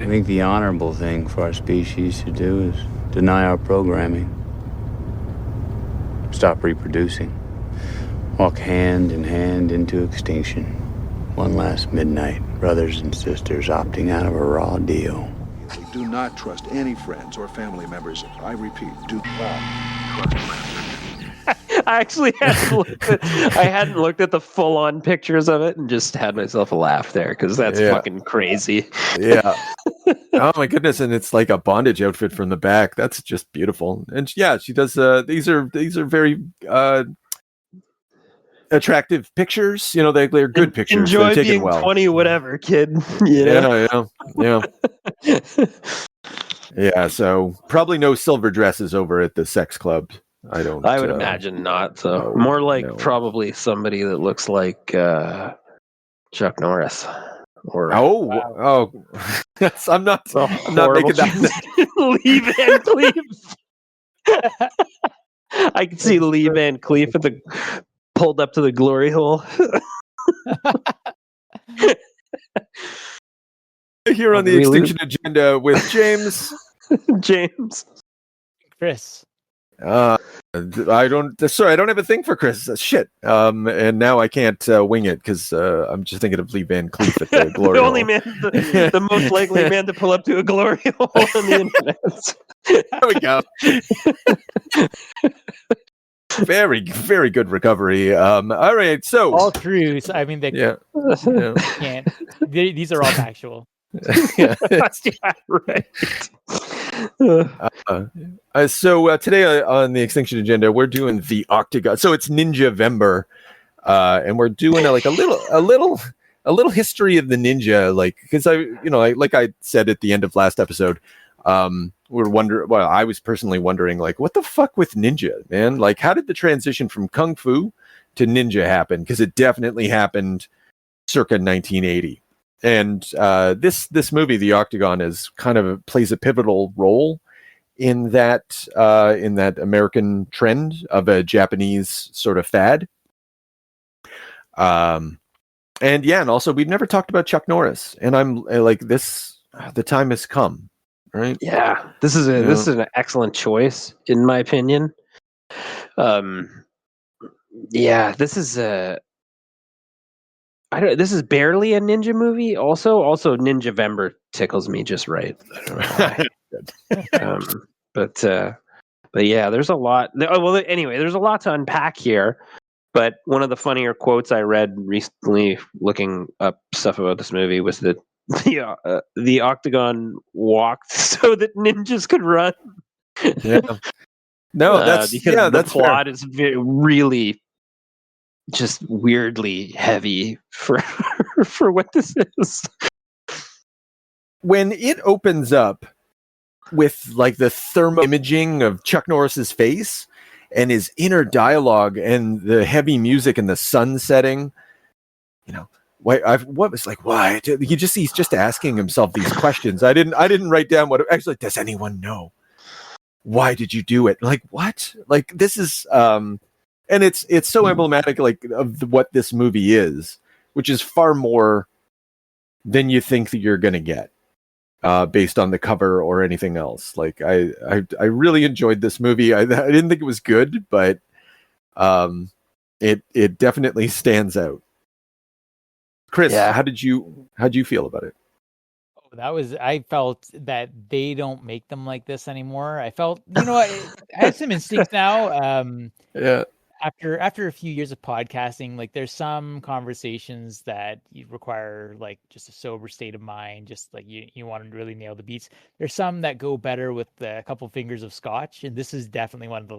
I think the honorable thing for our species to do is deny our programming. Stop reproducing. Walk hand in hand into extinction. One last midnight, brothers and sisters opting out of a raw deal. Do not trust any friends or family members. I repeat, do not trust friends. I actually hadn't looked at the full-on pictures of it and just had myself a laugh there because that's fucking crazy. Yeah. Oh my goodness, and it's like a bondage outfit from the back. That's just beautiful. And yeah, she does. These are very attractive pictures. You know, they're good pictures. Enjoy they're being well. 20, whatever, kid. You know? Yeah. Yeah. So probably no silver dresses over at the sex club. I would imagine not. So more like probably somebody that looks like Chuck Norris. Or yes, I'm not making that. Lee Van Cleef. I can see Lee Van Cleef pulled up to the glory hole. Here on the Extinction Agenda with James. James. Chris. I don't have a thing for Chris. Shit. And now I can't wing it because I'm just thinking of Lee Van Cleef at the glory the hole. only man, the most likely man to pull up to a glory hole on the internet. There we go. Very, very good recovery. All right, so all true. I mean, can't. These are all factual. Yeah, right. So today on the Extinction Agenda, we're doing the Octagon. So it's Ninja-vember, and we're doing a little history of the ninja. Like, because like I said at the end of last episode, I was personally wondering, like, what the fuck with ninja, man? Like, how did the transition from kung fu to ninja happen? Because it definitely happened circa 1980. And this movie, The Octagon, is kind of plays a pivotal role in that American trend of a Japanese sort of fad. And also we've never talked about Chuck Norris, and I'm like, the time has come, right? Yeah, this is an excellent choice in my opinion. This is this is barely a ninja movie. Also Ninja-vember tickles me just right. I don't know why. But yeah, there's a lot. Anyway, there's a lot to unpack here. But one of the funnier quotes I read recently, looking up stuff about this movie, was that the Octagon walked so that ninjas could run. Yeah. No, that's the plot fair. is really just weirdly heavy for what this is. When it opens up with like the thermal imaging of Chuck Norris's face and his inner dialogue and the heavy music and the sun setting, why? He's just asking himself these questions. I didn't write down what actually. Does anyone know? Why did you do it? Like, what? Like, this is and it's so emblematic, like, of what this movie is, which is far more than you think that you're going to get based on the cover or anything else. Like, I really enjoyed this movie. I didn't think it was good, but it definitely stands out. Chris, how did you feel about it? I felt that they don't make them like this anymore. I felt, I have some instincts now. Yeah. After a few years of podcasting, like, there's some conversations that you require like just a sober state of mind, just like you want to really nail the beats. There's some that go better with a couple fingers of scotch, and this is definitely one of the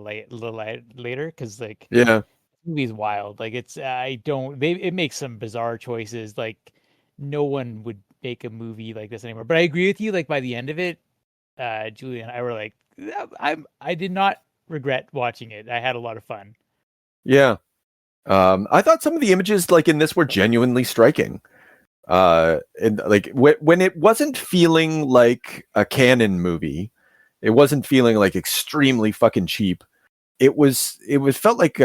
later, because like, yeah, the movie's wild. Like, it makes some bizarre choices. Like, no one would make a movie like this anymore. But I agree with you. Like, by the end of it, Julia and I were like, I did not regret watching it. I had a lot of fun. Yeah. I thought some of the images, like, in this were genuinely striking. And like when it wasn't feeling like a canon movie, it wasn't feeling like extremely fucking cheap. It felt like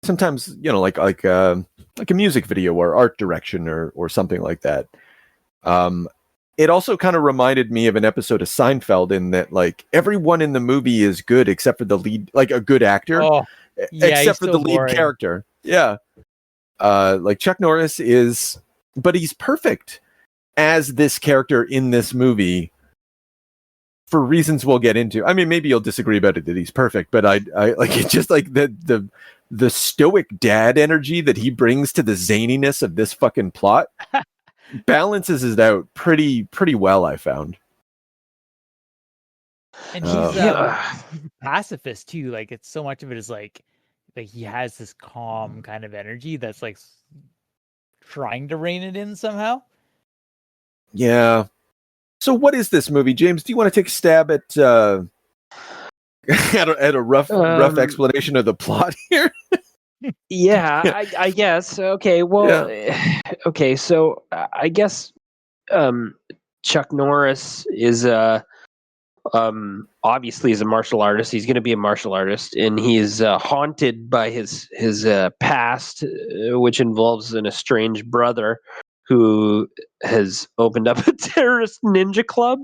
sometimes, like a music video or art direction or something like that. it also kind of reminded me of an episode of Seinfeld in that like everyone in the movie is good except for the lead, like a good actor, except for the lead character. Yeah. Like Chuck Norris is, but he's perfect as this character in this movie for reasons we'll get into. I mean, maybe you'll disagree about it that he's perfect, but I like it, just like the stoic dad energy that he brings to the zaniness of this fucking plot balances it out pretty well, I found. And he's a pacifist too. Like it's so much of it is like he has this calm kind of energy that's like trying to rein it in somehow. Yeah. So what is this movie, James? Do you want to take a stab at at a rough explanation of the plot here? Yeah, I guess. Okay, well, okay. So I guess Chuck Norris is obviously is a martial artist. He's going to be a martial artist, and he's haunted by his past, which involves an estranged brother who has opened up a terrorist ninja club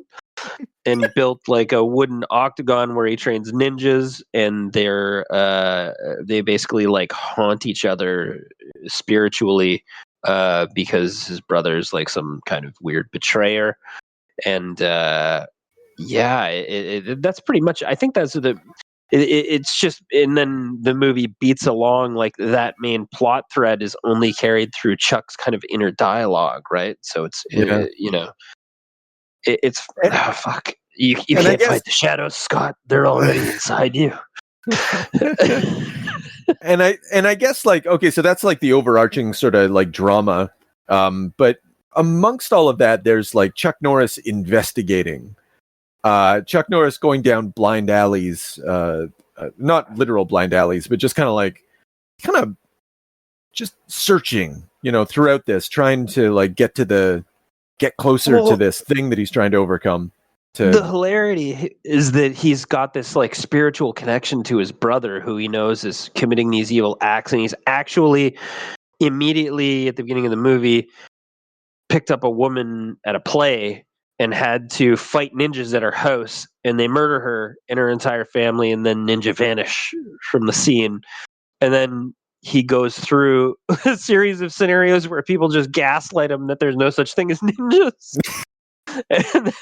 and built like a wooden octagon where he trains ninjas, and they basically like haunt each other spiritually because his brother's like some kind of weird betrayer. And that's pretty much, I think that's it's just, and then the movie beats along like that main plot thread is only carried through Chuck's kind of inner dialogue, right? So it's it's fuck. You can't fight the shadows, Scott. They're already inside you. and I guess like, okay, so that's like the overarching sort of like drama. But amongst all of that, there's like Chuck Norris investigating. Chuck Norris going down blind alleys, not literal blind alleys, but just kind of just searching, throughout this, trying to like get closer to this thing that he's trying to overcome. The hilarity is that he's got this like spiritual connection to his brother, who he knows is committing these evil acts, and he's actually immediately at the beginning of the movie picked up a woman at a play and had to fight ninjas at her house, and they murder her and her entire family, and then ninja vanish from the scene. And then he goes through a series of scenarios where people just gaslight him that there's no such thing as ninjas. And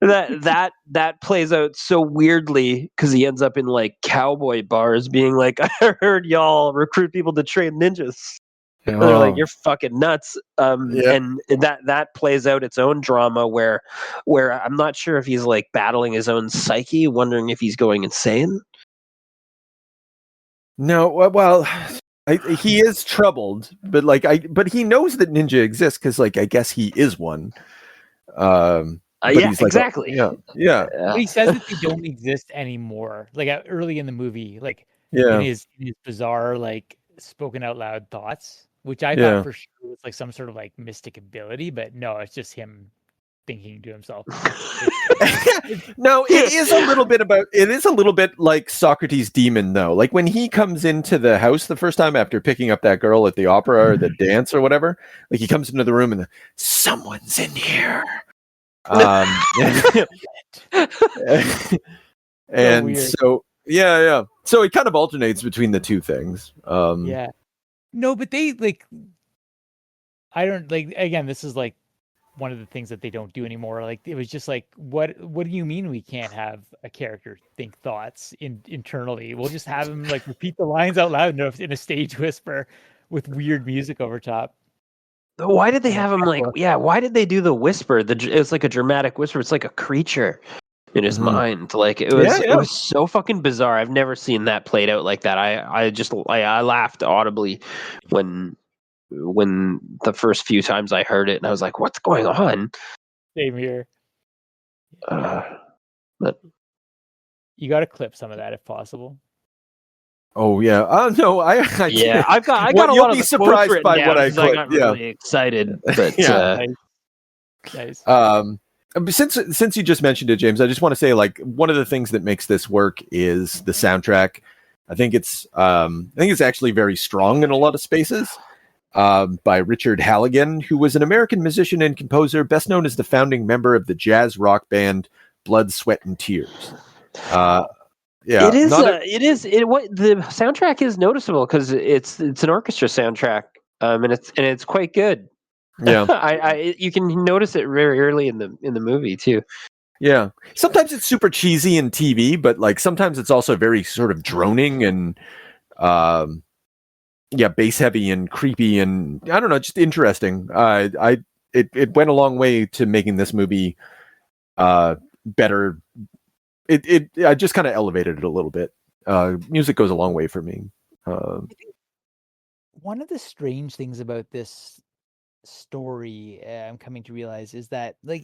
that plays out so weirdly because he ends up in like cowboy bars being like, I heard y'all recruit people to train ninjas. And they're like, you're fucking nuts. And that plays out its own drama where I'm not sure if he's like battling his own psyche, wondering if he's going insane. No, well, he is troubled, but he knows that ninja exists because like I guess he is one. He's exactly. But he says that they don't exist anymore. Like early in the movie, like in his bizarre like spoken out loud thoughts, which I thought for sure was like some sort of like mystic ability, but no, it's just him thinking to himself. No, it is a little bit like Socrates' demon though. Like when he comes into the house the first time after picking up that girl at the opera or the dance or whatever, like he comes into the room and someone's in here. And so so it kind of alternates between the two things. No, but they like, I don't like, again, this is like one of the things that they don't do anymore. Like it was just like, what do you mean we can't have a character think thoughts internally? We'll just have him like repeat the lines out loud in a stage whisper with weird music over top. Why did they have him like? Yeah, why did they do the whisper? It's like a dramatic whisper. It's like a creature in his mind. Like it was so fucking bizarre. I've never seen that played out like that. I laughed audibly when the first few times I heard it, and I was like, "What's going on?" Same here. But you got to clip some of that if possible. Oh yeah. No, I got a lot of the surprised by what I got really excited. But nice. Since you just mentioned it, James, I just want to say like one of the things that makes this work is the soundtrack. I think it's actually very strong in a lot of spaces. by Richard Halligan, who was an American musician and composer, best known as the founding member of the jazz rock band Blood, Sweat, and Tears. Yeah, It is. What the soundtrack is noticeable because it's an orchestra soundtrack, and it's quite good. Yeah, you can notice it very early in the movie too. Yeah, sometimes it's super cheesy in TV, but like sometimes it's also very sort of droning and bass heavy and creepy and I don't know, just interesting. It went a long way to making this movie better. I just kind of elevated it a little bit. Music goes a long way for me. One of the strange things about this story, I'm coming to realize, is that like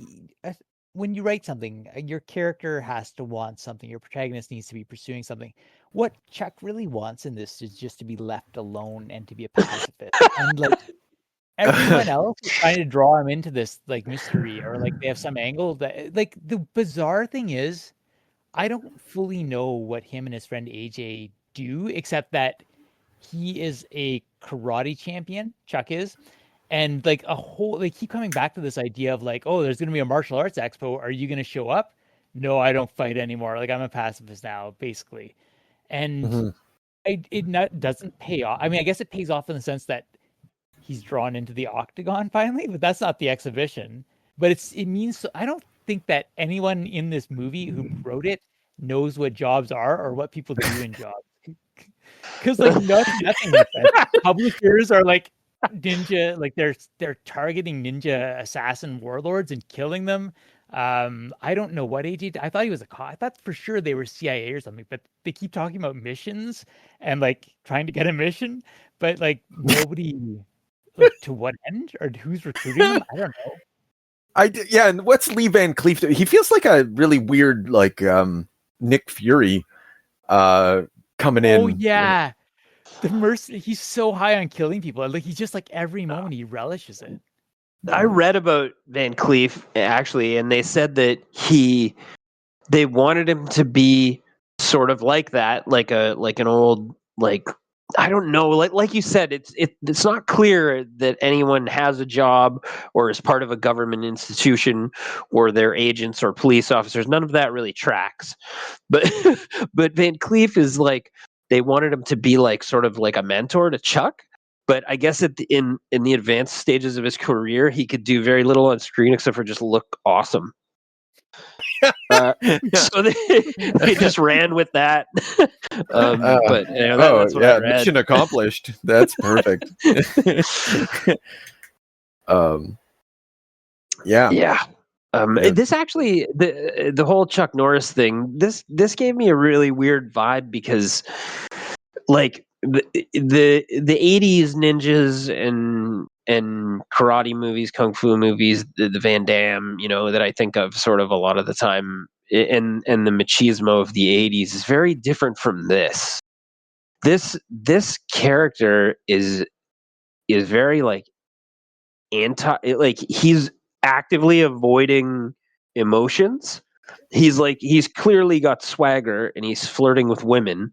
when you write something, your character has to want something. Your protagonist needs to be pursuing something. What Chuck really wants in this is just to be left alone and to be a pacifist. And like everyone else is trying to draw him into this like mystery, or like they have some angle that like the bizarre thing is, I don't fully know what him and his friend AJ do, except that he is a karate champion, Chuck is. And like they keep coming back to this idea of like, oh, there's going to be a martial arts expo. Are you going to show up? No, I don't fight anymore. Like I'm a pacifist now, basically. And it doesn't pay off. I mean, I guess it pays off in the sense that he's drawn into the Octagon finally, but that's not the exhibition. But it means, I don't think that anyone in this movie who wrote it knows what jobs are or what people do in jobs. Because like nothing makes sense. Publishers are like ninja, like they're targeting ninja assassin warlords and killing them. I don't know what AJ. I thought he was a cop. I thought for sure they were CIA or something, but they keep talking about missions and like trying to get a mission, but like nobody like, to what end or who's recruiting them? I don't know. And what's Lee Van Cleef? He feels like a really weird, like Nick Fury coming in. Oh yeah, the mercy. He's so high on killing people. Like he's just like every moment he relishes it. I read about Van Cleef actually, and they said that they wanted him to be sort of like that, like an old, like, I don't know, like you said, it's not clear that anyone has a job or is part of a government institution or they're agents or police officers. None of that really tracks. But but Van Cleef is like, they wanted him to be like sort of like a mentor to Chuck. But I guess in the advanced stages of his career, he could do very little on screen except for just look awesome. So they just ran with that. But that's what I read. Mission accomplished. That's perfect. Yeah. This actually, the whole Chuck Norris thing, this gave me a really weird vibe because, like, the 80s ninjas and karate movies, kung fu movies, the Van Damme, that I think of sort of a lot of the time, and the machismo of the 80s is very different from this. This character is very like he's actively avoiding emotions. He's clearly got swagger and he's flirting with women.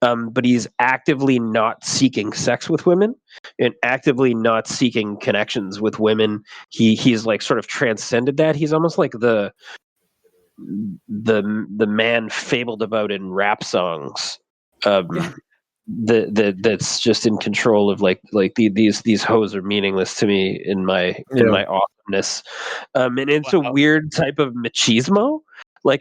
But he's actively not seeking sex with women and actively not seeking connections with women. He's like sort of transcended that. He's almost like the man fabled about in rap songs. That's just in control of like these hoes are meaningless to me in my awesomeness. And it's a weird type of machismo. Like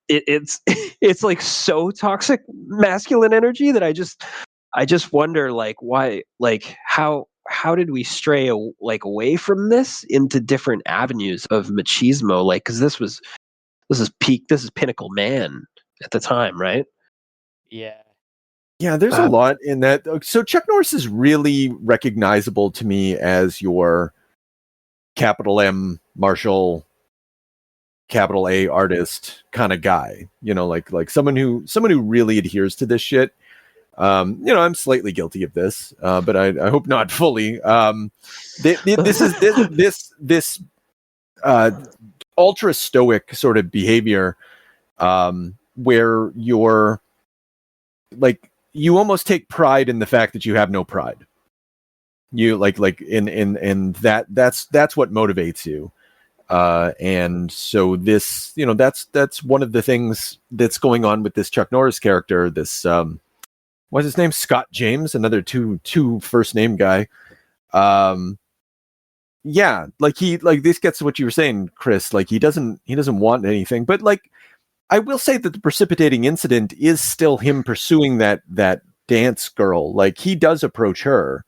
it's like so toxic masculine energy that I just wonder like why, like how did we stray away from this into different avenues of machismo, like, because this is pinnacle man at the time, right? Yeah, there's a lot in that. So Chuck Norris is really recognizable to me as your capital M Marshall, capital A artist kind of guy, like someone who really adheres to this shit. I'm slightly guilty of this, but I hope not fully. This is ultra stoic sort of behavior, where you're like, you almost take pride in the fact that you have no pride. You like in that's what motivates you. And so this, that's one of the things that's going on with this Chuck Norris character. This what's his name? Scott James, another two first name guy. Yeah, like this gets to what you were saying, Chris. Like he doesn't want anything, but like I will say that the precipitating incident is still him pursuing that dance girl. Like he does approach her.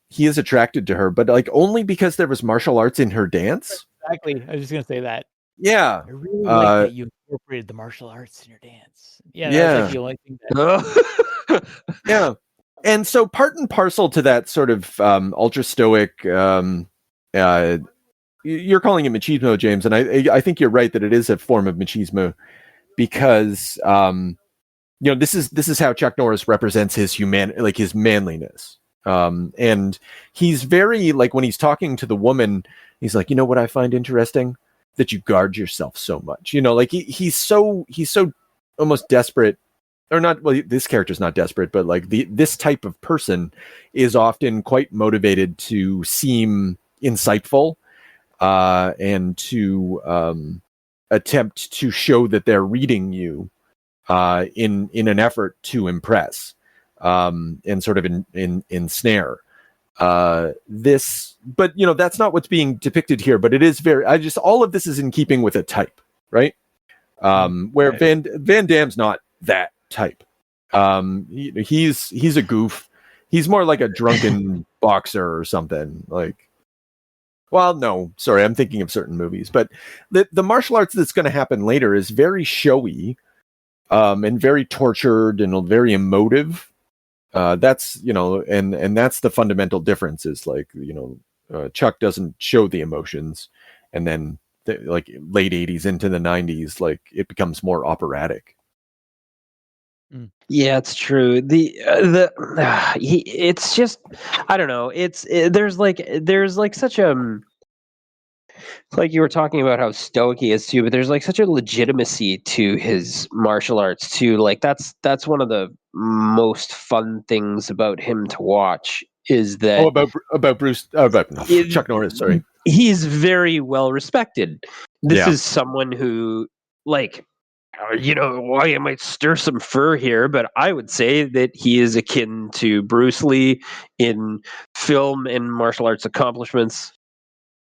He is attracted to her, but like only because there was martial arts in her dance. Exactly. I was just gonna say that. Yeah. I really like that you incorporated the martial arts in your dance. Yeah, that's like the only thing that... Yeah. And so part and parcel to that sort of ultra stoic, you're calling it machismo, James, and I think you're right that it is a form of machismo because this is how Chuck Norris represents his his manliness. And he's very like when he's talking to the woman, he's like, you know what I find interesting? That you guard yourself so much. Like he's so almost desperate, or not. Well, this character's not desperate, but like this type of person is often quite motivated to seem insightful, and to attempt to show that they're reading you, in an effort to impress. And sort of ensnare this, but that's not what's being depicted here. But it is all of this is in keeping with a type, right? Where right. Van Damme's not that type. He's a goof. He's more like a drunken boxer or something. Like, well, no, sorry, I'm thinking of certain movies. But the martial arts that's going to happen later is very showy, and very tortured and very emotive. That's and that's the fundamental difference is like Chuck doesn't show the emotions, and then like late 80s into the 90s, like it becomes more operatic. Yeah, it's true. It's just, I don't know. There's like such a, like you were talking about how stoic he is too, but there's like such a legitimacy to his martial arts too. Like that's one of the most fun things about him to watch is that about Chuck Norris. Sorry, he's very well respected. This is someone who, like, why I might stir some fur here, but I would say that he is akin to Bruce Lee in film and martial arts accomplishments.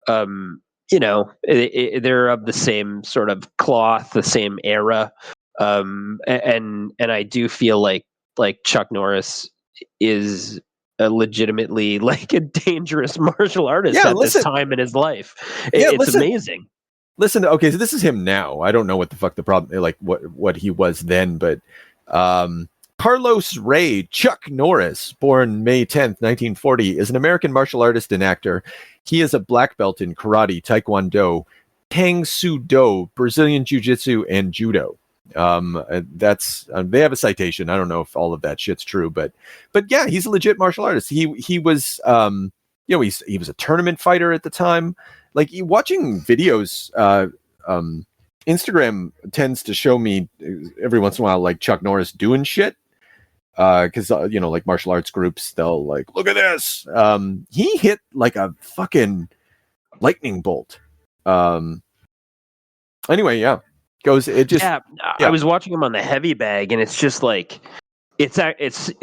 They're of the same sort of cloth, the same era, and I do feel like Chuck Norris is legitimately like a dangerous martial artist this time in his life. It's amazing. Listen, okay, so this is him now. I don't know what the fuck the problem, like what he was then, but Carlos Ray Chuck Norris, born May 10th, 1940, is an American martial artist and actor. He is a black belt in karate, taekwondo, tang soo do, Brazilian jiu-jitsu, and judo. That's they have a citation. I don't know if all of that shit's true, but yeah, he's a legit martial artist. He was he was a tournament fighter at the time. Like watching videos, Instagram tends to show me every once in a while like Chuck Norris doing shit. Because like martial arts groups, they'll like, look at this. He hit like a fucking lightning bolt. Anyway, yeah, goes. It just. Yeah. I was watching him on the heavy bag, and it's just like, it's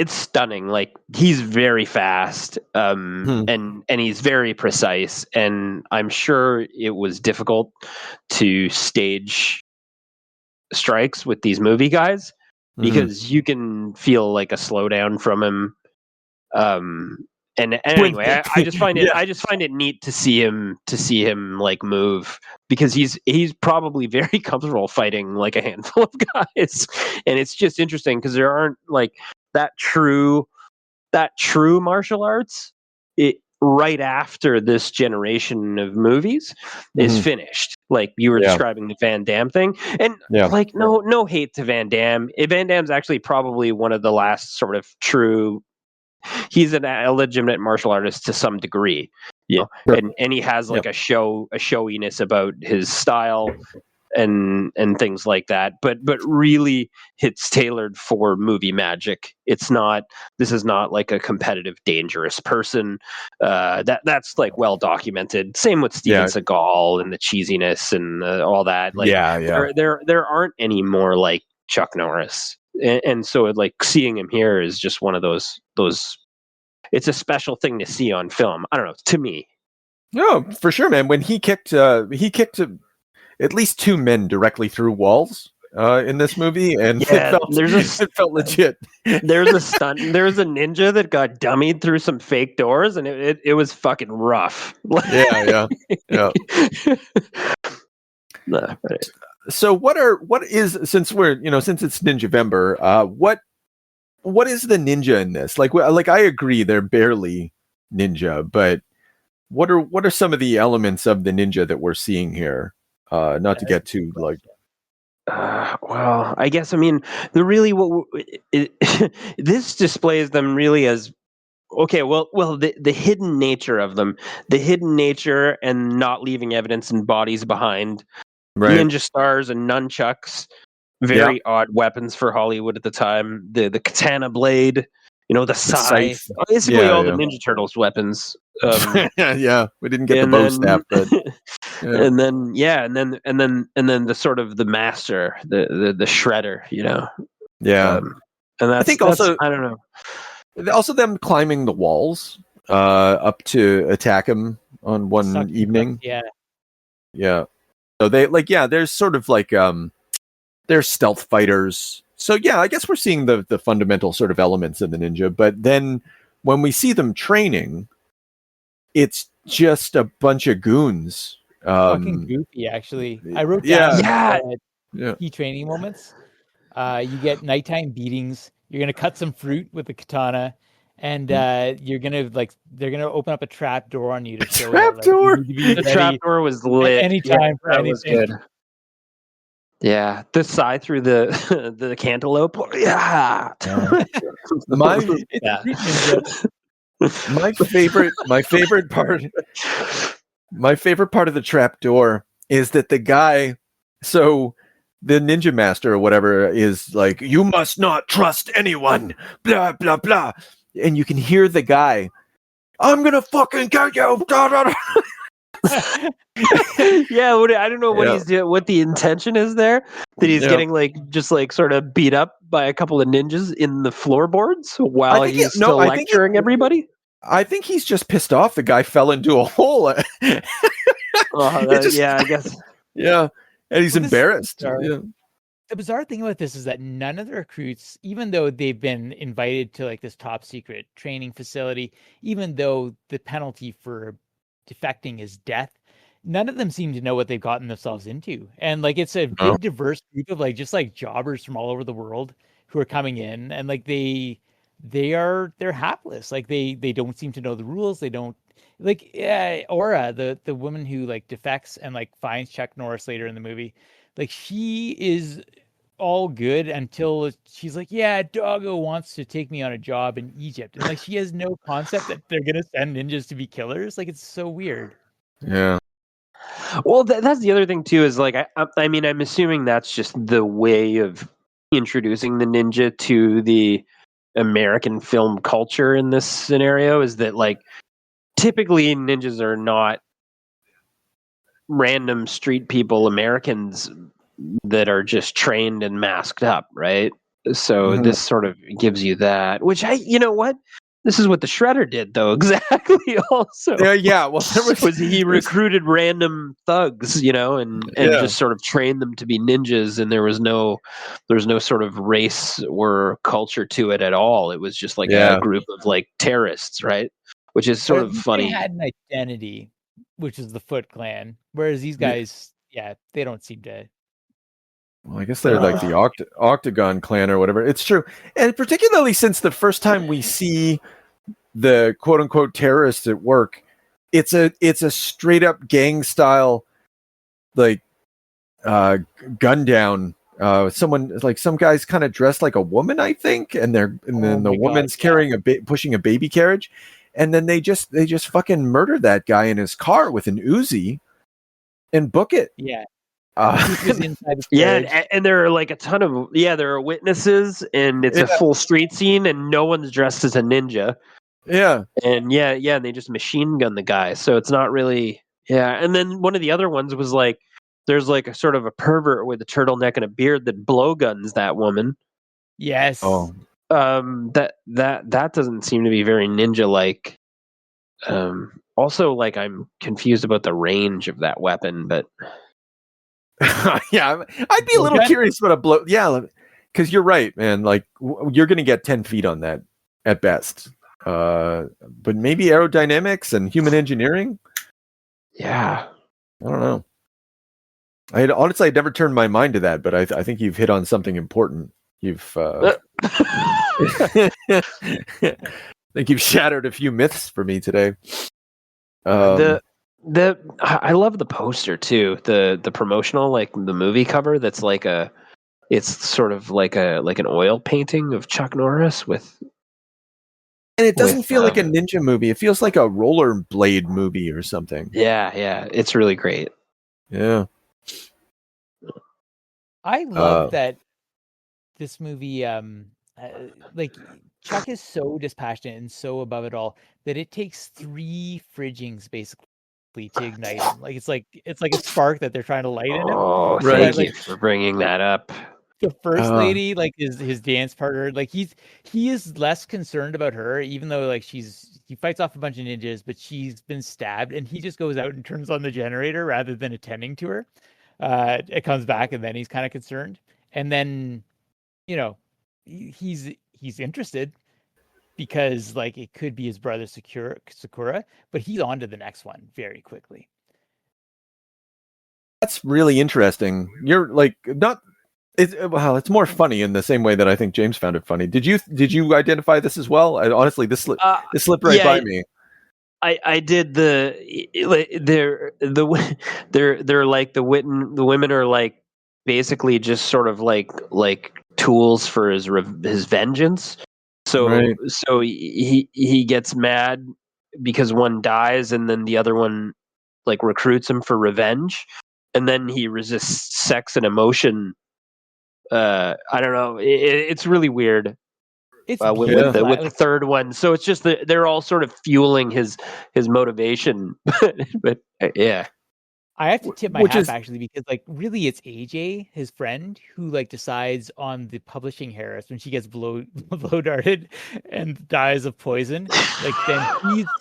stunning. Like he's very fast, and he's very precise, and I'm sure it was difficult to stage strikes with these movie guys. Because you can feel like a slowdown from him, and anyway, I just find it I just find it neat to see him like move, because he's probably very comfortable fighting like a handful of guys, and it's just interesting because there aren't like that true martial arts. Right after this generation of movies is finished, like you were describing the Van Damme thing, and like no hate to Van Damme. Van Damme's actually probably one of the last sort of true. He's a legitimate martial artist to some degree, and he has like a showiness about his style. and things like that, but really it's tailored for movie magic. It's not, this is not like a competitive dangerous person. That's like well documented. Same with Steven Seagal and the cheesiness and all that. Like there aren't any more like Chuck Norris, and so like seeing him here is just one of those. It's a special thing to see on film. I don't know, to me. No, for sure, man. When he kicked at least 2 men directly through walls in this movie, and it felt legit. There's a ninja that got dummied through some fake doors, and it was fucking rough. Yeah. So since it's Ninjavember, what is the ninja in this? Like I agree they're barely ninja, but what are some of the elements of the ninja that we're seeing here? Not to get too like. Well, I guess this displays them really as okay. Well, the hidden nature of them, the hidden nature, and not leaving evidence and bodies behind. Right. Ninja stars and nunchucks, very odd weapons for Hollywood at the time. The katana blade, the scythe. Basically, all the Ninja Turtles weapons. We didn't get the bow staff, but and then the sort of the master, the shredder, and I think also I don't know. Also, them climbing the walls up to attack him on one evening. Yeah. So there's sort of like they're stealth fighters. So I guess we're seeing the fundamental sort of elements of the ninja, but then when we see them training, it's just a bunch of goons. Fucking goofy, actually. I wrote down key training moments. You get nighttime beatings. You're gonna cut some fruit with the katana, and they're gonna open up a trap door on you to show the trap door was lit anytime for anything. Was good. Yeah, the scythe through the cantaloupe. Yeah. My favorite part of the trap door is that the guy, so the ninja master or whatever is like, you must not trust anyone, blah blah blah, and you can hear the guy, I'm gonna fucking kill you. I don't know what he's doing, what the intention is there, that he's getting just sort of beat up by a couple of ninjas in the floorboards while he's still lecturing everybody. I think he's just pissed off the guy fell into a hole. I guess. Yeah, and he's embarrassed. The bizarre thing about this is that none of the recruits, even though they've been invited to like this top secret training facility, even though the penalty for defecting is death, none of them seem to know what they've gotten themselves into. And like it's a big diverse group of just jobbers from all over the world who are coming in, and like they're hapless. Like they don't seem to know the rules. They don't Aura, the woman who defects and finds Chuck Norris later in the movie. Like she is all good until she's like, yeah, Doggo wants to take me on a job in Egypt, and she has no concept that they're gonna send ninjas to be killers. It's so weird. Yeah. Well, that's the other thing too. Is I'm assuming that's just the way of introducing the ninja to the American film culture in this scenario. Is that typically ninjas are not random street people, Americans that are just trained and masked up, right? So this sort of gives you that, which this is what the Shredder did, though. Exactly. Also, well, he recruited random thugs, and just sort of trained them to be ninjas, and there was no sort of race or culture to it at all. It was just a group of terrorists, right? Which is sort of funny. They had an identity, which is the Foot Clan, whereas these guys, they don't seem to. Well, I guess they're the Octagon clan or whatever. It's true. And particularly since the first time we see the quote unquote terrorists at work, it's a straight up gang style, gun down. Some guys kind of dressed like a woman, I think. And then the woman's carrying pushing a baby carriage. And then they just fucking murder that guy in his car with an Uzi and book it. Yeah. He was inside the Yeah, carriage. and there are like a ton of there are witnesses, and it's a full street scene, and no one's dressed as a ninja. Yeah. And and they just machine gun the guy, so it's not really And then one of the other ones was like, there's like a sort of a pervert with a turtleneck and a beard that blowguns that woman. Yes. Oh. That doesn't seem to be very ninja like. Also, like, I'm confused about the range of that weapon, but Yeah, I'd be a little curious about a blow. Yeah, because you're right, man. Like you're going to get 10 feet on that at best. But maybe aerodynamics and human engineering. Yeah, I don't know. Honestly, I'd never turned my mind to that, but I think you've hit on something important. You've I think you've shattered a few myths for me today. I love the poster too. The promotional, like the movie cover. That's like it's sort of like an oil painting of Chuck Norris with. And it doesn't feel like a ninja movie. It feels like a rollerblade movie or something. Yeah, it's really great. Yeah. I love that this movie, like Chuck is so dispassionate and so above it all that it takes 3 fridgings basically to ignite him. Like it's like a spark that they're trying to light in him. Oh, Right. thank you for bringing that up. The first lady, like his dance partner, like he is less concerned about her, even though like he fights off a bunch of ninjas, but she's been stabbed, and he just goes out and turns on the generator rather than attending to her. It comes back, and then he's kind of concerned, and then he's interested because like it could be his brother Sakura, but he's on to the next one very quickly. That's really interesting. You're like not. It's more funny in the same way that I think James found it funny. Did you identify this as well? Honestly, this slipped right by me. I did they're like the women are like basically just sort of like tools for his vengeance. So Right. so he gets mad because one dies, and then the other one like recruits him for revenge, and then he resists sex and emotion. I don't know. It's really weird. It's With the third one, so it's just that they're all sort of fueling his motivation. but yeah, I have to tip my hat actually, because like really it's AJ, his friend, who like decides on the publishing Harris when she gets blow darted and dies of poison. Like then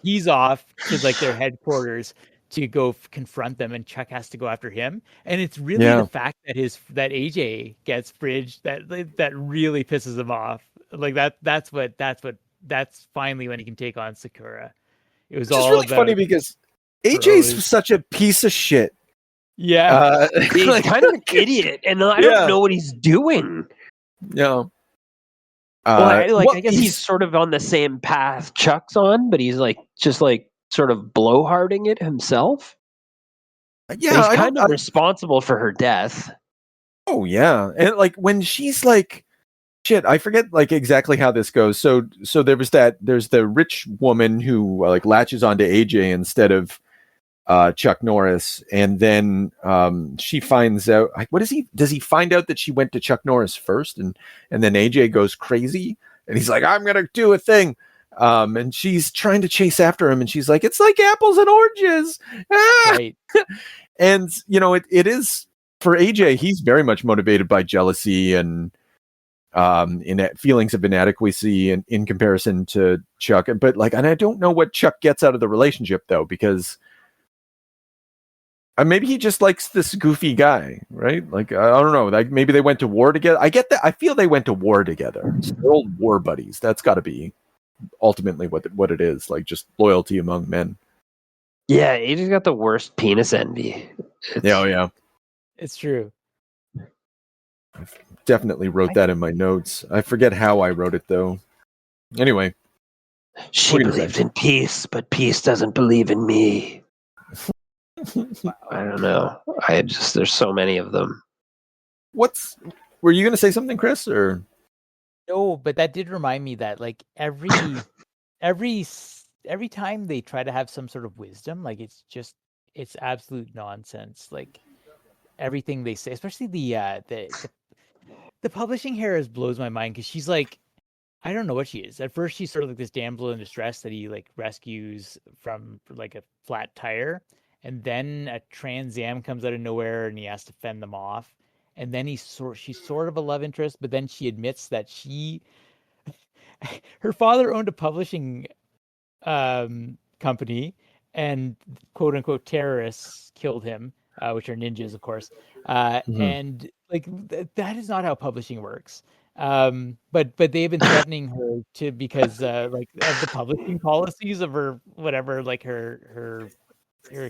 he's off to like their headquarters to go confront them, and Chuck has to go after him. And it's really the fact that AJ gets bridged that really pisses him off. Like that's finally when he can take on Sakura. It was all really about funny because AJ's such a piece of shit. Yeah, he's kind of an idiot, and I don't know what he's doing. Yeah. I guess he's sort of on the same path Chuck's on, but he's like just like sort of blowharding it himself. Yeah, he's kind of responsible for her death. Oh yeah, and like when she's like, shit, I forget like exactly how this goes. So there's the rich woman who like latches onto AJ instead of Chuck Norris, and then she finds out. What is he? Does he find out that she went to Chuck Norris first, and then AJ goes crazy, and he's like, "I'm gonna do a thing," and she's trying to chase after him, and she's like, "It's like apples and oranges," right? And it is for AJ. He's very much motivated by jealousy and feelings of inadequacy in comparison to Chuck. But like, and I don't know what Chuck gets out of the relationship though, because. Maybe he just likes this goofy guy, right? Like, I don't know. Like, maybe they went to war together. I get that. I feel they went to war together. So they're old war buddies. That's got to be ultimately what it is. Like, just loyalty among men. Yeah, he just got the worst penis envy. Yeah. It's true. I definitely wrote that in my notes. I forget how I wrote it, though. Anyway. She believed in peace, but peace doesn't believe in me. I don't know. There's so many of them. Were you going to say something, Chris, or? No, but that did remind me that like every time they try to have some sort of wisdom, like it's absolute nonsense. Like everything they say, especially the publishing heiress blows my mind because she's like, I don't know what she is. At first, she's sort of like this damsel in distress that he like rescues from like a flat tire, and then a Trans Am comes out of nowhere and he has to fend them off. And then she's sort of a love interest, but then she admits that her father owned a publishing company, and quote unquote terrorists killed him, which are ninjas, of course. And like that is not how publishing works. But they've been threatening her because like of the publishing policies of her whatever, like her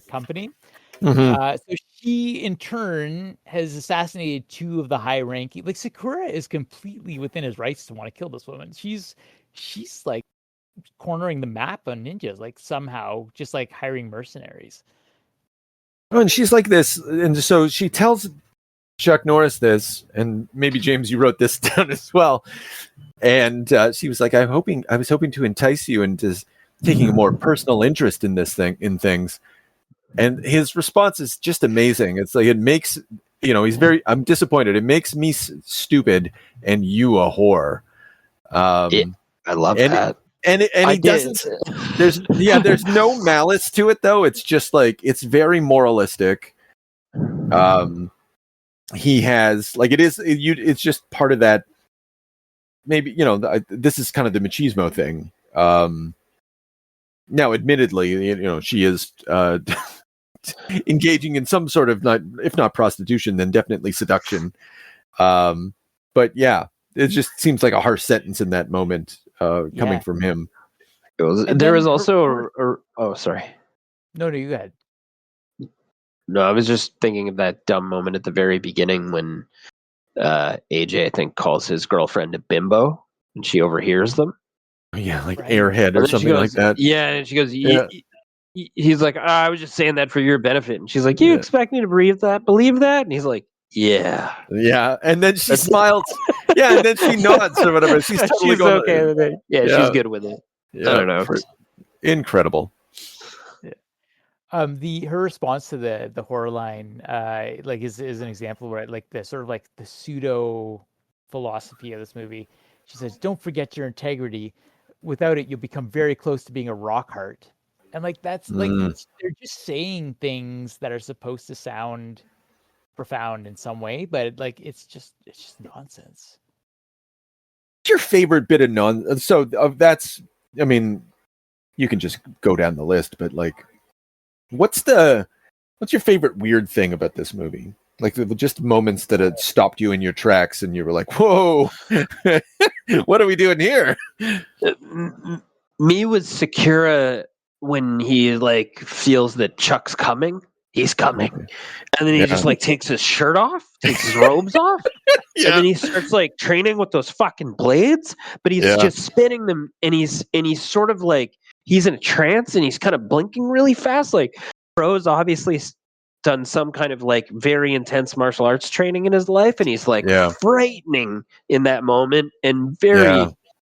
company. So she in turn has assassinated 2 of the high ranking. Like Sakura is completely within his rights to want to kill this woman. She's like cornering the map on ninjas, like somehow just like hiring mercenaries. Oh, and she's like this, and so she tells Chuck Norris this, and maybe James, you wrote this down as well. And she was like, I was hoping to entice you into taking a more personal interest in things. And his response is just amazing. It's like, it makes, I'm disappointed. It makes me stupid and you a whore. I love that. And he doesn't. There's no malice to it though. It's just like, it's very moralistic. He has like, it's just part of that. Maybe this is kind of the machismo thing. Now, admittedly, she is engaging in some sort of if not prostitution, then definitely seduction. But yeah, it just seems like a harsh sentence in that moment. Coming from him. There was also oh, sorry. No, you go ahead. No, I was just thinking of that dumb moment at the very beginning when AJ, I think, calls his girlfriend a bimbo, and she overhears them. Yeah, like airhead or something like that. Yeah, and she goes, he's like, I was just saying that for your benefit. And she's like, you expect me to believe that? And he's like, yeah. Yeah, and then she smiles. Yeah, and then she nods or whatever. She's totally okay with it. Yeah, she's good with it. Yeah, I don't know. Incredible. Yeah. Her response to the horror line, like is an example where like the sort of like the pseudo philosophy of this movie. She says, "Don't forget your integrity. Without it, you'll become very close to being a rock heart." And like that's like they're just saying things that are supposed to sound profound in some way, but like it's just nonsense. What's your favorite bit of nonsense? So that's, I mean, you can just go down the list, but like, what's your favorite weird thing about this movie? Like just moments that had stopped you in your tracks and you were like, whoa, what are we doing here? Me with Sakura when he like feels that Chuck's coming. He's coming. And then he just like takes his shirt off, takes his robes off. And then he starts like training with those fucking blades, but he's just spinning them and he's sort of like he's in a trance and he's kind of blinking really fast. Like Bro's obviously done some kind of like very intense martial arts training in his life, and he's like frightening in that moment and very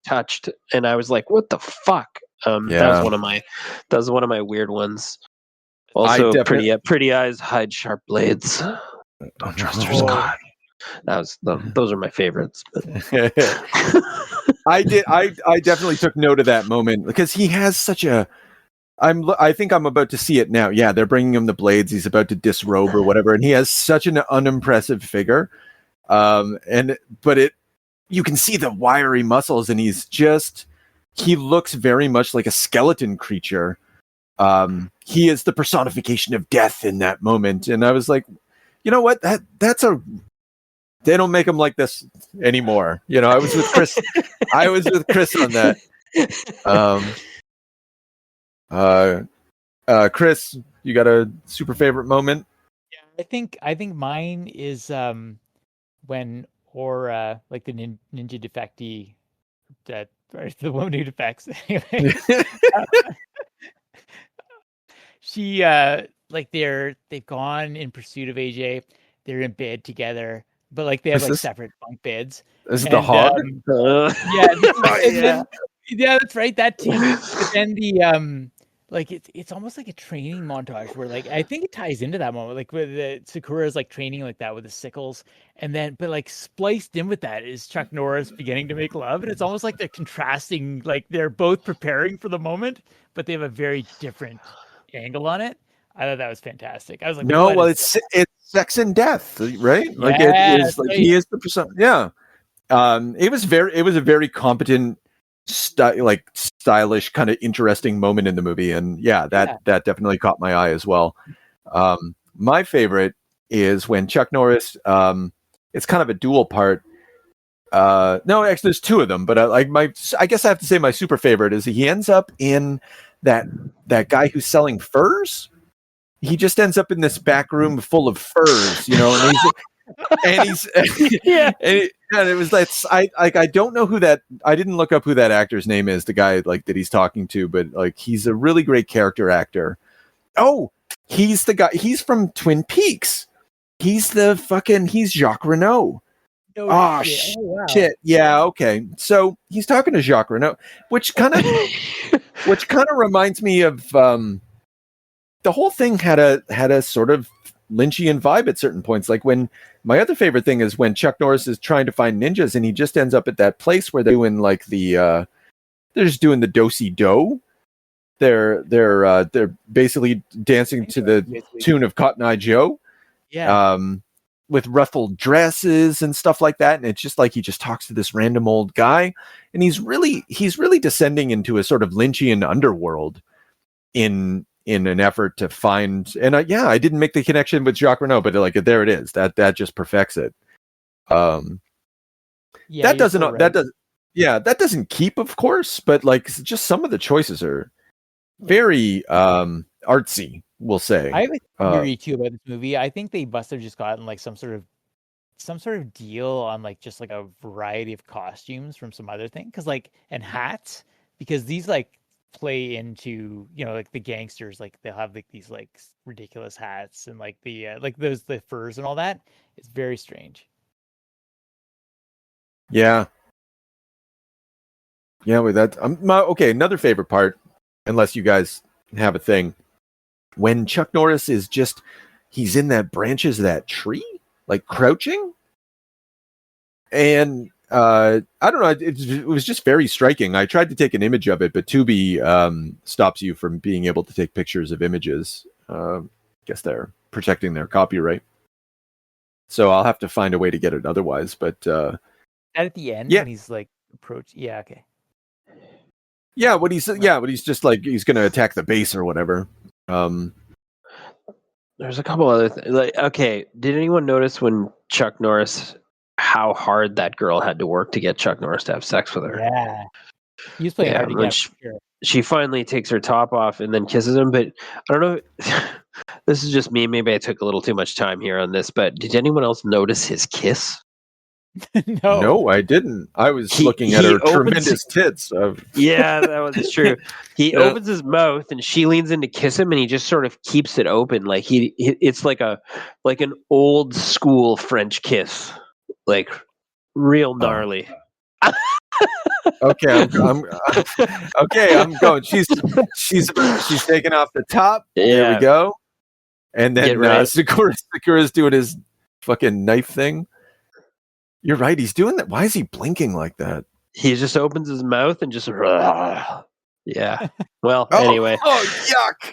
touched. And I was like, what the fuck? That was one of my weird ones. Also, pretty eyes hide sharp blades. Don't trust her, Scott. Those are my favorites. But. I definitely took note of that moment because he has such a. I think I'm about to see it now. Yeah, they're bringing him the blades. He's about to disrobe or whatever, and he has such an unimpressive figure. You can see the wiry muscles, and he looks very much like a skeleton creature. He is the personification of death in that moment. And I was like, you know what? They don't make him like this anymore. I was with Chris. I was with Chris on that. Chris, you got a super favorite moment? Yeah, I think mine is when Aura, like the ninja defectee, the woman who defects. Anyway. She like they've gone in pursuit of AJ. They're in bed together, but like they have like separate bunk beds. Is it the hog? Yeah, that's right, that too. But then like it's almost like a training montage where like I think it ties into that moment, like with the Sakura's like training like that with the sickles, and then but like spliced in with that is Chuck Norris beginning to make love, and it's almost like they're contrasting, like they're both preparing for the moment, but they have a very different angle on it. I thought that was fantastic. I was like, No, what well, is it's sex and death, right? Like it Yeah, is like he is the person. Yeah. It was a very competent, stylish, kind of interesting moment in the movie, and that definitely caught my eye as well. My favorite is when Chuck Norris. It's kind of a dual part. No, actually, there's two of them, but I guess I have to say my super favorite is he ends up in that guy who's selling furs. He just ends up in this back room full of furs, and he's Yeah. and it was I don't know who that, I didn't look up who that actor's name is, the guy like that he's talking to, but like he's a really great character actor. Oh, he's the guy, he's from Twin Peaks. He's Jacques Renault. Oh, shit. Oh, wow. Shit. Yeah, okay. So he's talking to Jacques Renault, which kind of reminds me of the whole thing had a sort of Lynchian vibe at certain points. Like when my other favorite thing is when Chuck Norris is trying to find ninjas and he just ends up at that place where they're doing like they're just doing the do-si-do. They're basically dancing to the tune of Cotton Eye Joe. Yeah. With ruffled dresses and stuff like that. And it's just like he just talks to this random old guy, and he's really descending into a sort of Lynchian underworld in an effort to find. And I didn't make the connection with Jacques Renault, but like there it is. That just perfects it. That doesn't keep, of course, but like just some of the choices are very artsy, we'll say. I have a theory too about this movie. I think they must have just gotten like some sort of deal on like just like a variety of costumes from some other thing, because like, and hats, because these like play into, like the gangsters, like they'll have like these like ridiculous hats and like the the furs and all that. It's very strange. Yeah, with that, okay. Another favorite part, unless you guys have a thing, when Chuck Norris is he's in that branches of that tree, like crouching, and I don't know, it was just very striking. I tried to take an image of it, but Tubi stops you from being able to take pictures of images. Guess they're protecting their copyright, so I'll have to find a way to get it otherwise. But at the end, when he's like approach, okay. Yeah, but he's just like he's gonna attack the base or whatever. There's a couple other things. Like, okay, did anyone notice when Chuck Norris, how hard that girl had to work to get Chuck Norris to have sex with her? Yeah, he was playing hard to get. She finally takes her top off and then kisses him. But I don't know. This is just me. Maybe I took a little too much time here on this. But did anyone else notice his kiss? No, I didn't. I was looking at her tremendous tits. Yeah, that was true. He opens his mouth and she leans in to kiss him, and he just sort of keeps it open, like it's like an old school French kiss, like real gnarly. Okay, I'm going. She's taking off the top. Yeah. There we go. And then Sakura's doing his fucking knife thing. You're right. He's doing that. Why is he blinking like that? He just opens his mouth and just yeah. Well, anyway. Oh, yuck.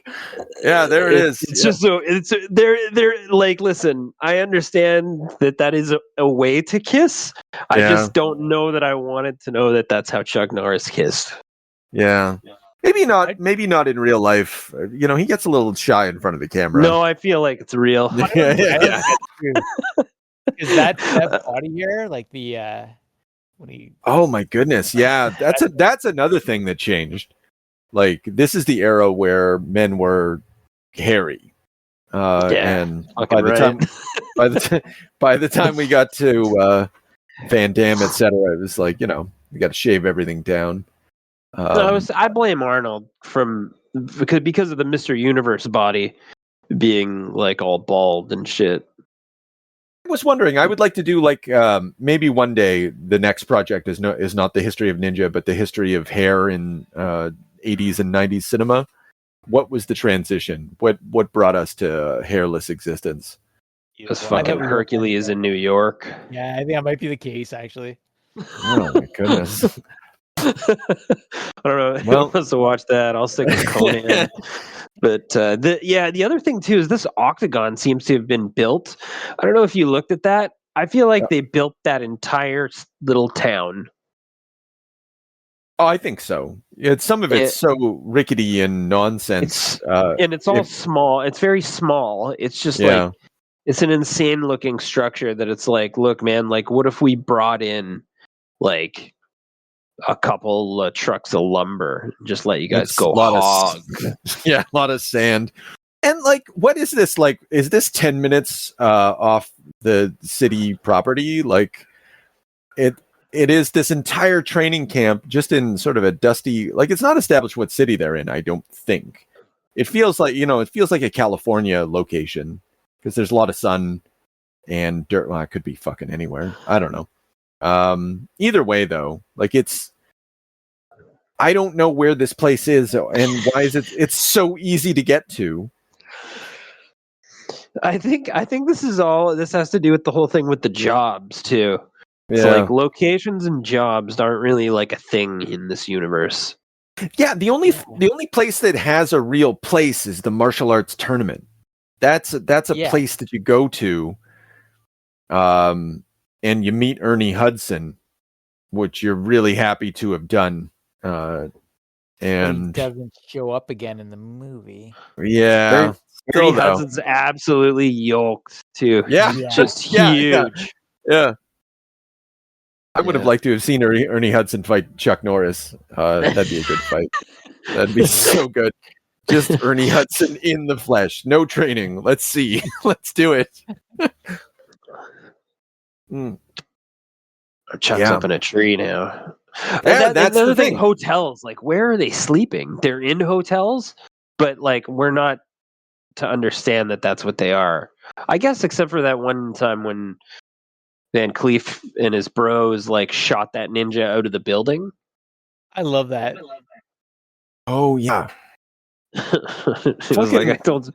Yeah, there it is. It's just so they're like, listen, I understand that is a way to kiss. I just don't know that I wanted to know that that's how Chuck Norris kissed. Yeah. Maybe not in real life. He gets a little shy in front of the camera. No, I feel like it's real. Yeah. Is that body hair like the when he? Oh my goodness! Yeah, that's another thing that changed. Like this is the era where men were hairy, and by the time we got to Van Damme, etc., it was like you got to shave everything down. I blame Arnold because of the Mr. Universe body being like all bald and shit. I was wondering, I would like to do like maybe one day the next project is not the history of ninja, but the history of hair in 80s and 90s cinema. what was the transition? What brought us to hairless existence? It was fucking Hercules in New York. Yeah, I think that might be the case, actually. Oh my goodness. I don't know. Well- Who wants to watch that? I'll stick with Conan. But the other thing too is this Octagon seems to have been built. I don't know if you looked at that. I feel like they built that entire little town. Oh, I think so. Some of it's so rickety and nonsense. And it's all small. It's very small. It's just like it's an insane looking structure that it's like, look, man, like what if we brought in like a couple trucks of lumber, just let you guys go hog. A lot of sand. And like, what is this? Like, is this 10 minutes off the city property? Like, it is this entire training camp just in sort of a dusty, like it's not established what city they're in, I don't think. It feels like, it feels like a California location because there's a lot of sun and dirt. Well, it could be fucking anywhere. I don't know. Either way though, like I don't know where this place is and why is it's so easy to get to. I think this has to do with the whole thing with the jobs too. Yeah. So like locations and jobs aren't really like a thing in this universe. Yeah, the only place that has a real place is the martial arts tournament. That's a place that you go to, and you meet Ernie Hudson, which you're really happy to have done. And he doesn't show up again in the movie. Yeah, Ernie Hudson's absolutely yoked too. Yeah, just huge. Yeah. I would have liked to have seen Ernie Hudson fight Chuck Norris. That'd be a good fight. That'd be so good. Just Ernie Hudson in the flesh. No training. Let's see. Let's do it. Chuck's up in a tree now. Yeah, that's the other the thing. thing. Hotels, like where are they sleeping? They're in hotels, but like we're not to understand that that's what they are. I guess except for that one time when Van Cleef and his bros like shot that ninja out of the building. I love that. Oh yeah. It was like I told,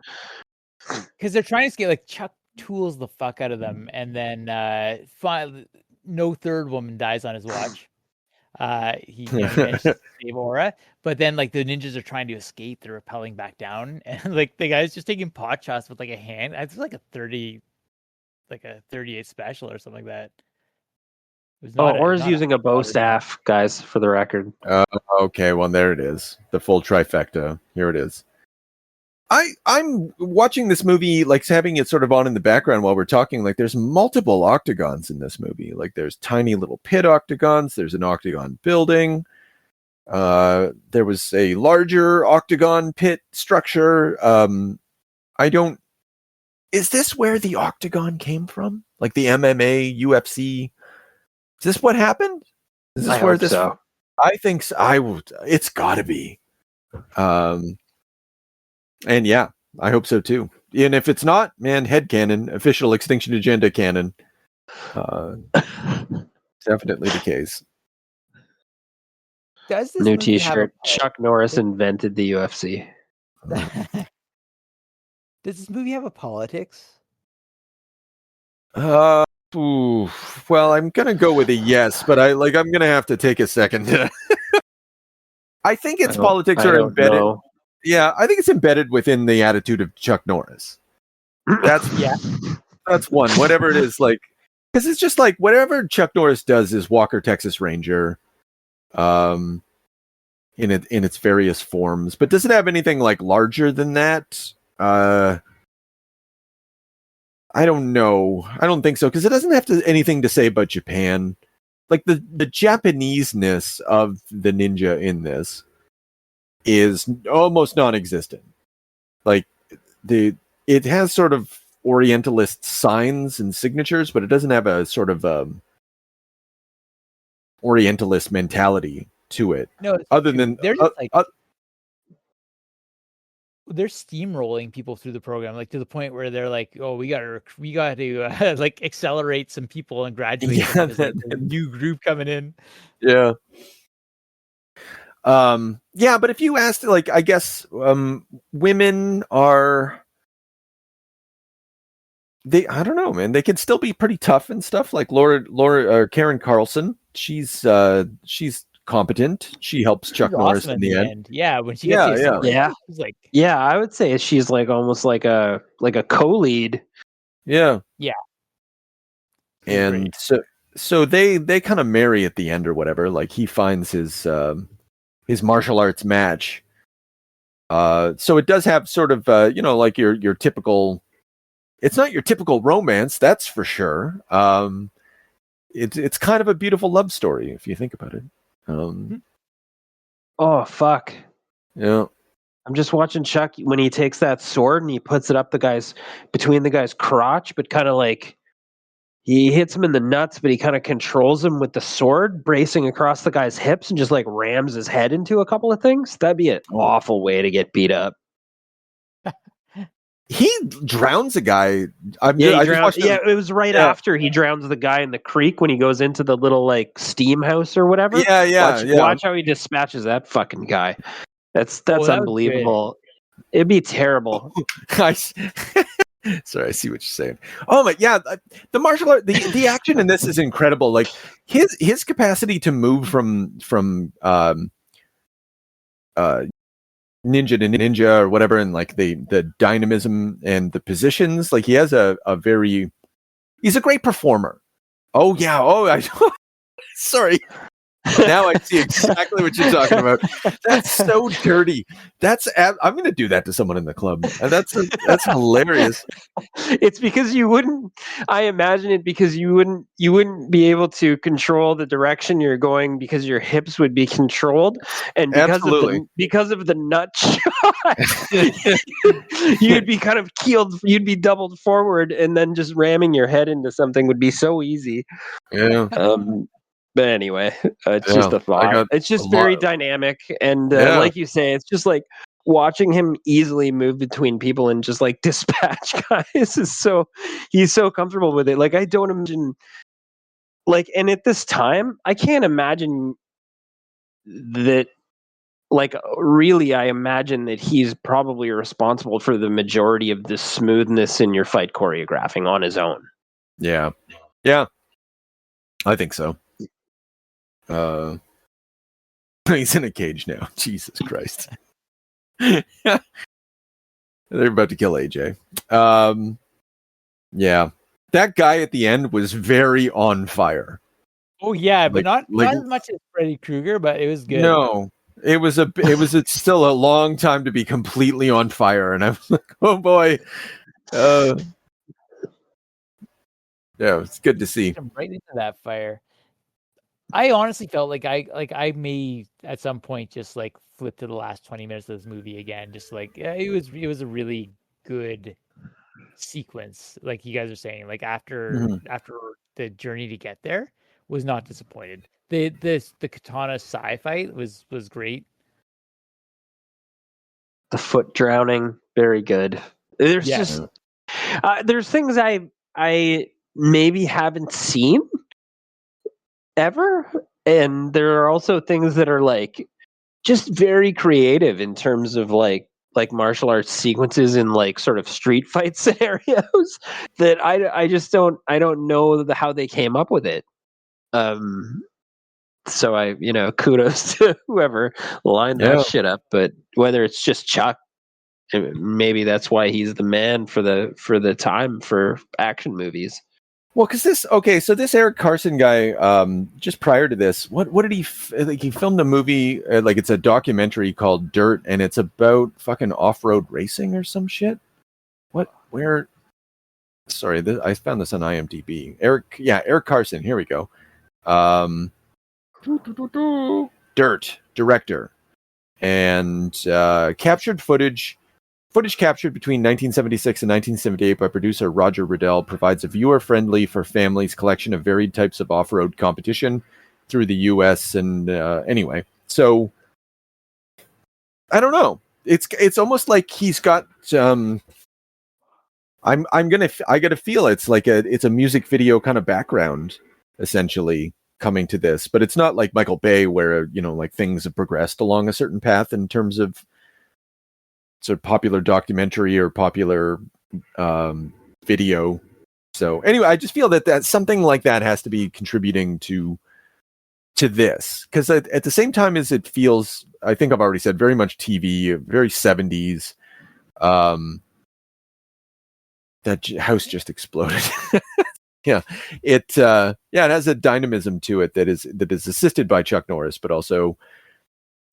because they're trying to escape. Like Chuck tools the fuck out of them, and then no third woman dies on his watch. He manages to save Aura, but then like the ninjas are trying to escape. They're rappelling back down, and like the guy's just taking pot shots with like a hand. It's like a 38 special or something like that. Aura's using a bow staff, guys, for the record. Okay, well there it is. The full trifecta. Here it is. I'm watching this movie, like having it sort of on in the background while we're talking. Like there's multiple octagons in this movie. Like there's tiny little pit octagons. There's an octagon building. There was a larger octagon pit structure. Is this where the Octagon came from? Like the MMA, UFC? Is this what happened? Is this where this? So. I think so. It's got to be. And yeah, I hope so too. And if it's not, man, headcanon, official Extinction Agenda canon. Definitely the case. Does this new T-shirt? Chuck Norris invented the UFC. Does this movie have a politics? Well, I'm gonna go with a yes, but I'm gonna have to take a second. I think its politics are embedded. Know. Yeah, I think it's embedded within the attitude of Chuck Norris. That's one. Whatever it is, like, because it's just like whatever Chuck Norris does is Walker Texas Ranger, in its various forms. But does it have anything like larger than that? I don't know. I don't think so, because it doesn't have anything to say about Japan. Like the Japanese-ness of the ninja in this is almost non-existent. Like it has sort of Orientalist signs and signatures, but it doesn't have a sort of Orientalist mentality to it. No, other than they're steamrolling people through the program, like to the point where they're like, "Oh, we got to like accelerate some people and graduate them. There's, like, a new group coming in." Yeah, Yeah, but if you asked, like, I guess women are, I don't know, man. They can still be pretty tough and stuff. Like Karen Carlson, she's competent. She helps Chuck She's Norris awesome in the end. Yeah, when she gets the sword, Yeah. she's like, Yeah, I would say she's like almost like a co-lead. Yeah. Yeah. And so they kind of marry at the end or whatever. Like he finds his martial arts match. So it does have sort of like your typical. It's not your typical romance, that's for sure. It's kind of a beautiful love story if you think about it. Oh fuck! Yeah. I'm just watching Chuck when he takes that sword and he puts it up between the guy's crotch, but kind of like he hits him in the nuts, but he kind of controls him with the sword, bracing across the guy's hips and just like rams his head into a couple of things. That'd be an awful way to get beat up. He drowns a guy. It was right after he drowns the guy in the creek when he goes into the little like steam house or whatever. Watch how he dispatches that fucking guy. That's unbelievable. It'd be terrible. Sorry, I see what you're saying. Oh my, yeah, the martial art, the action in this is incredible. Like his capacity to move from ninja to ninja or whatever, and like the dynamism and the positions. Like he's a great performer. Oh yeah. Sorry. Now I see exactly what you're talking about. That's so dirty. I'm going to do that to someone in the club. That's hilarious. It's because you wouldn't. I imagine it because you wouldn't be able to control the direction you're going because your hips would be controlled, and because of the nut shot, you'd be kind of keeled. You'd be doubled forward, and then just ramming your head into something would be so easy. Yeah. But anyway, it's just a thought. It's just very dynamic, and like you say, it's just like watching him easily move between people and just like dispatch guys he's so comfortable with it. Like I don't imagine, like, and at this time, I can't imagine that. Like really, I imagine that he's probably responsible for the majority of the smoothness in your fight choreographing on his own. Yeah, I think so. He's in a cage now. Jesus Christ. They're about to kill AJ. Yeah. That guy at the end was very on fire. Oh yeah, but not as much as Freddy Krueger, but it was good. No. It was still a long time to be completely on fire, and I was like, oh boy. Yeah, it's good to see. I'm right into that fire. I honestly felt like I may at some point just like flip to the last 20 minutes of this movie again. Just like it was a really good sequence, like you guys are saying. Like after the journey to get there, was not disappointed. The katana Sai fight was great. The foot drowning, very good. There's just there's things I maybe haven't seen ever, and there are also things that are like just very creative in terms of like martial arts sequences in like sort of street fight scenarios that I just don't know how they came up with it. So kudos to whoever lined that shit up, but whether it's just Chuck, maybe that's why he's the man for the time for action movies. Well, because this Eric Carson guy, just prior to this, what did he he filmed a movie, like it's a documentary called Dirt, and it's about fucking off-road racing or some shit. Sorry, I found this on IMDb. Eric Carson, here we go. Dirt, director, and captured footage captured between 1976 and 1978 by producer Roger Riddell provides a viewer-friendly for families collection of varied types of off-road competition through the U.S. And anyway, so I don't know. It's almost like he's got. I gotta feel it's like it's a music video kind of background, essentially, coming to this, but it's not like Michael Bay where, like things have progressed along a certain path in terms of sort of popular documentary or popular video. So anyway, I just feel that something like that has to be contributing to this, because at the same time as it feels, I think I've already said, very much TV, very 70s. That house just exploded. Yeah, it has a dynamism to it that is assisted by Chuck Norris, but also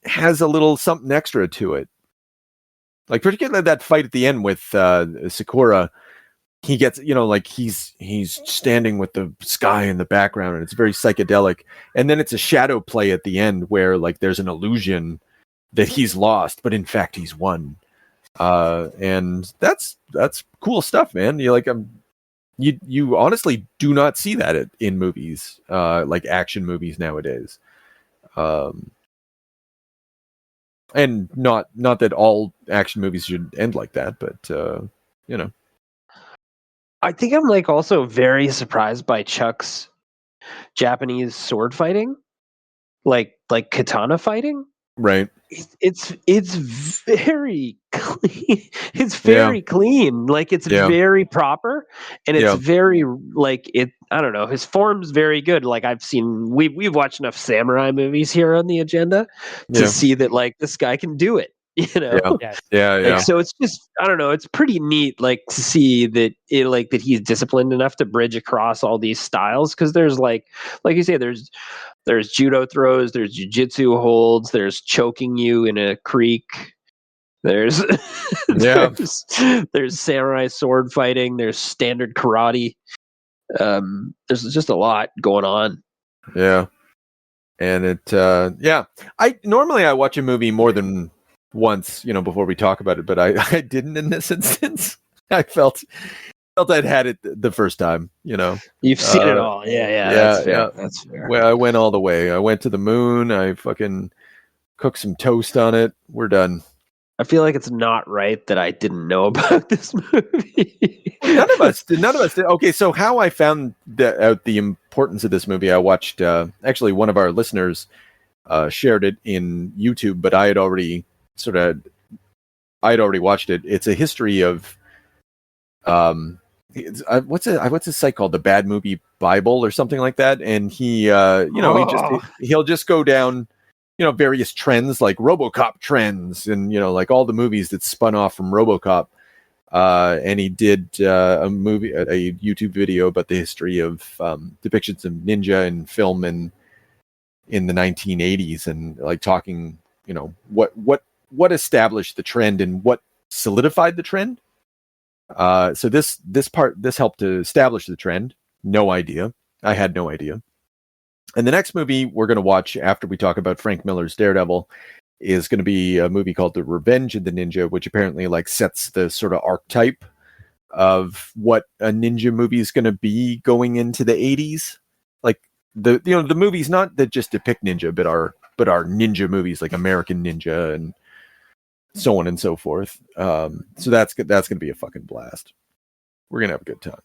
has a little something extra to it. Like particularly that fight at the end with Sakura. He gets, like he's standing with the sky in the background, and it's very psychedelic. And then it's a shadow play at the end where like there's an illusion that he's lost, but in fact he's won. And that's cool stuff, man. You honestly do not see that in movies, like action movies nowadays. And not that all action movies should end like that, but I think I'm like also very surprised by Chuck's Japanese sword fighting, like katana fighting. Right. It's very clean. It's very clean. Like it's very proper, and it's very like it. I don't know. His form's very good. Like we've watched enough samurai movies here on the agenda to see that like this guy can do it. Yeah. So it's just, I don't know, it's pretty neat like to see that that he's disciplined enough to bridge across all these styles, because there's like you say, there's judo throws, there's jiu-jitsu holds, there's choking you in a creek, there's there's samurai sword fighting, there's standard karate. There's just a lot going on. Yeah. And it I normally watch a movie more than once, before we talk about it, but I didn't in this instance. I felt I'd had it the first time, You've seen it all. That's fair. That's fair. Well, I went all the way. I went to the moon. I fucking cooked some toast on it. We're done. I feel like it's not right that I didn't know about this movie. None of us did. Okay, so how I found out the importance of this movie, I watched, actually one of our listeners shared it in YouTube, but I had already watched it. It's a history of what's a site called, the Bad Movie Bible or something like that, and he he'll just go down various trends, like RoboCop trends, and like all the movies that spun off from RoboCop, and he did a YouTube video about the history of depictions of ninja in film in the 1980s, and like talking what established the trend and what solidified the trend. So this helped to establish the trend. No idea. I had no idea. And the next movie we're going to watch after we talk about Frank Miller's Daredevil is going to be a movie called The Revenge of the Ninja, which apparently like sets the sort of archetype of what a ninja movie is going to be going into the 80s. Like the movies not that just depict ninja, but are ninja movies, like American Ninja and so on and so forth. So that's going to be a fucking blast. We're going to have a good time.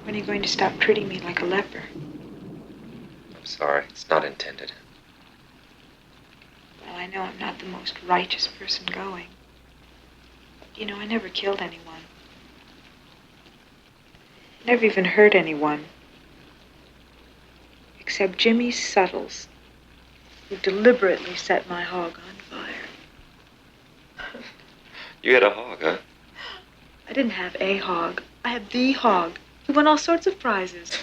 When are you going to stop treating me like a leper? I'm sorry, it's not intended. Well, I know I'm not the most righteous person going. I never killed anyone. Never even hurt anyone. Except Jimmy Suttles, who deliberately set my hog on fire. You had a hog, huh? I didn't have a hog. I had the hog. He won all sorts of prizes.